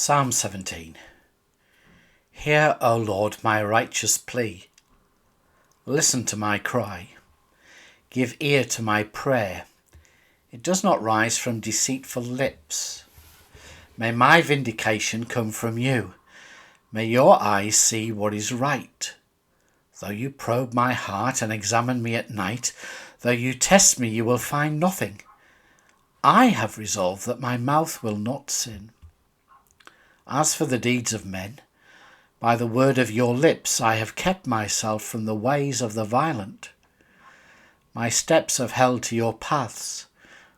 Psalm 17. Hear, O Lord, my righteous plea. Listen to my cry. Give ear to my prayer. It does not rise from deceitful lips. May my vindication come from you. May your eyes see what is right. Though you probe my heart and examine me at night, though you test me, you will find nothing. I have resolved that my mouth will not sin. As for the deeds of men, by the word of your lips I have kept myself from the ways of the violent. My steps have held to your paths.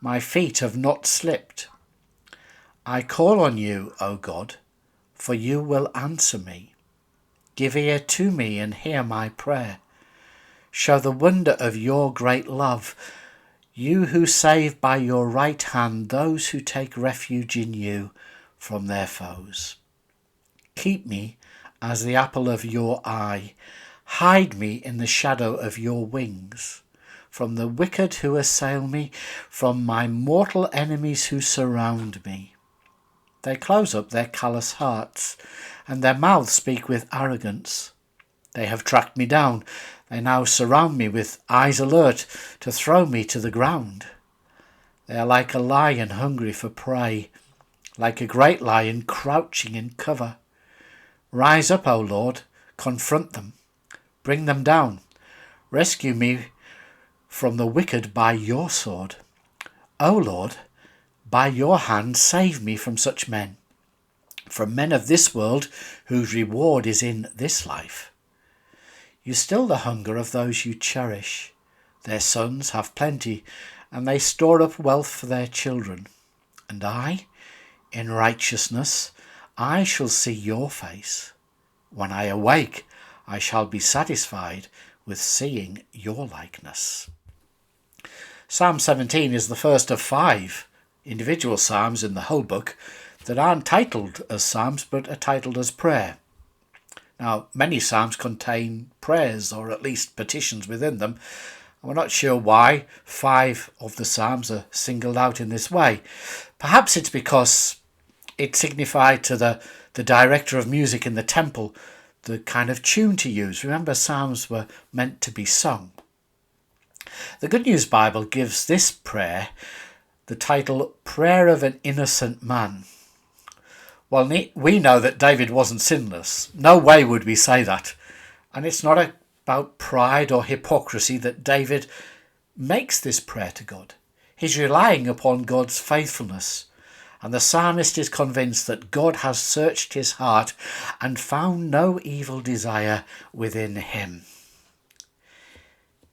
My feet have not slipped. I call on you, O God, for you will answer me. Give ear to me and hear my prayer. Show the wonder of your great love, you who save by your right hand those who take refuge in you from their foes. Keep me as the apple of your eye. Hide me in the shadow of your wings. From the wicked who assail me, from my mortal enemies who surround me. They close up their callous hearts, and their mouths speak with arrogance. They have tracked me down. They now surround me with eyes alert to throw me to the ground. They are like a lion hungry for prey, like a great lion crouching in cover. Rise up, O Lord, confront them, bring them down. Rescue me from the wicked by your sword. O Lord, by your hand save me from such men, from men of this world whose reward is in this life. You still the hunger of those you cherish. Their sons have plenty, and they store up wealth for their children. And I, in righteousness, I shall see your face. When I awake, I shall be satisfied with seeing your likeness. Psalm 17 is the first of 5 individual psalms in the whole book that aren't titled as psalms but are titled as prayer. Now, many psalms contain prayers or at least petitions within them. We're not sure why 5 of the psalms are singled out in this way. Perhaps it's because it signified to the director of music in the temple the kind of tune to use. Remember, psalms were meant to be sung. The Good News Bible gives this prayer the title Prayer of an Innocent Man. Well, we know that David wasn't sinless. No way would we say that. And it's not about pride or hypocrisy that David makes this prayer to God. He's relying upon God's faithfulness. And the psalmist is convinced that God has searched his heart and found no evil desire within him.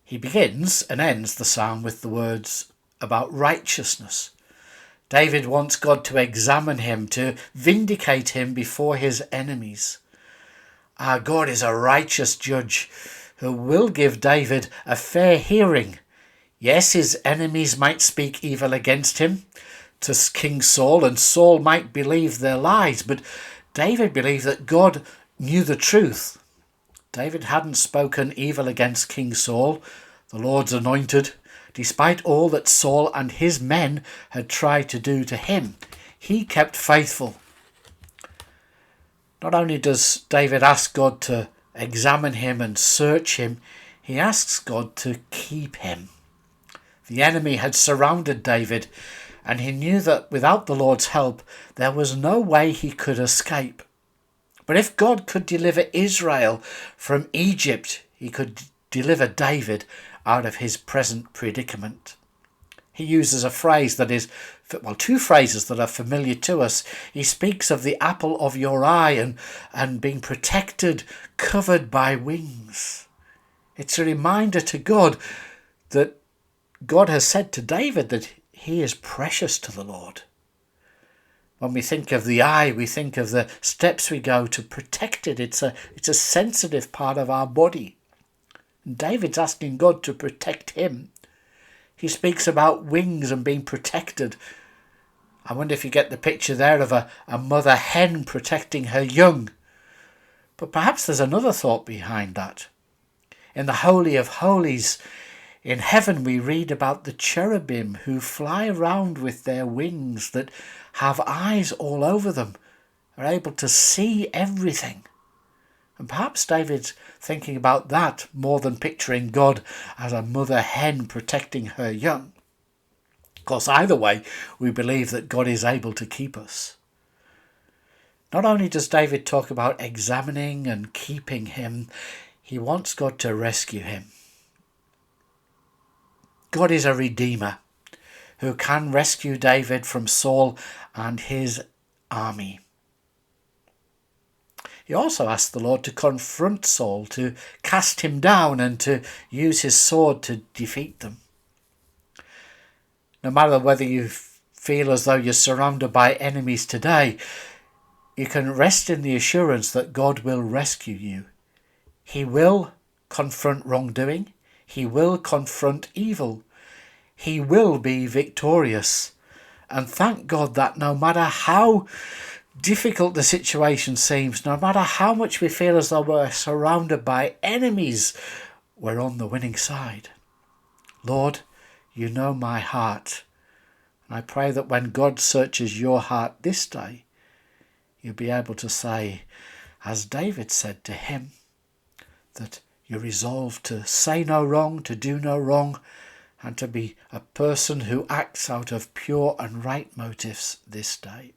He begins and ends the psalm with the words about righteousness. David wants God to examine him, to vindicate him before his enemies. Our God is a righteous judge who will give David a fair hearing. Yes, his enemies might speak evil against him to King Saul, and Saul might believe their lies, but David believed that God knew the truth. David hadn't spoken evil against King Saul, the Lord's anointed, despite all that Saul and his men had tried to do to him. He kept faithful. Not only does David ask God to examine him and search him, he asks God to keep him. The enemy had surrounded David, and he knew that without the Lord's help, there was no way he could escape. But if God could deliver Israel from Egypt, he could deliver David out of his present predicament. He uses a phrase that is, well, 2 phrases that are familiar to us. He speaks of the apple of your eye and being protected, covered by wings. It's a reminder to God that God has said to David that he is precious to the Lord. When we think of the eye, we think of the steps we go to protect it. It's a sensitive part of our body. And David's asking God to protect him. He speaks about wings and being protected. I wonder if you get the picture there of a mother hen protecting her young. But perhaps there's another thought behind that. In the Holy of Holies, in heaven, we read about the cherubim who fly around with their wings that have eyes all over them, are able to see everything. And perhaps David's thinking about that more than picturing God as a mother hen protecting her young. Of course, either way, we believe that God is able to keep us. Not only does David talk about examining and keeping him, he wants God to rescue him. God is a redeemer who can rescue David from Saul and his army. He also asked the Lord to confront Saul, to cast him down and to use his sword to defeat them. No matter whether you feel as though you're surrounded by enemies today, you can rest in the assurance that God will rescue you. He will confront wrongdoing. He will confront evil. He will be victorious. And thank God that no matter how difficult the situation seems, no matter how much we feel as though we're surrounded by enemies, we're on the winning side. Lord, you know my heart. And I pray that when God searches your heart this day, you'll be able to say, as David said to him, that you're resolved to say no wrong, to do no wrong, and to be a person who acts out of pure and right motives this day.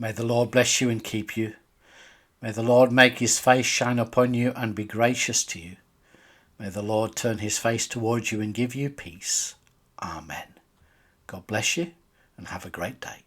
May the Lord bless you and keep you. May the Lord make his face shine upon you and be gracious to you. May the Lord turn his face towards you and give you peace. Amen. God bless you and have a great day.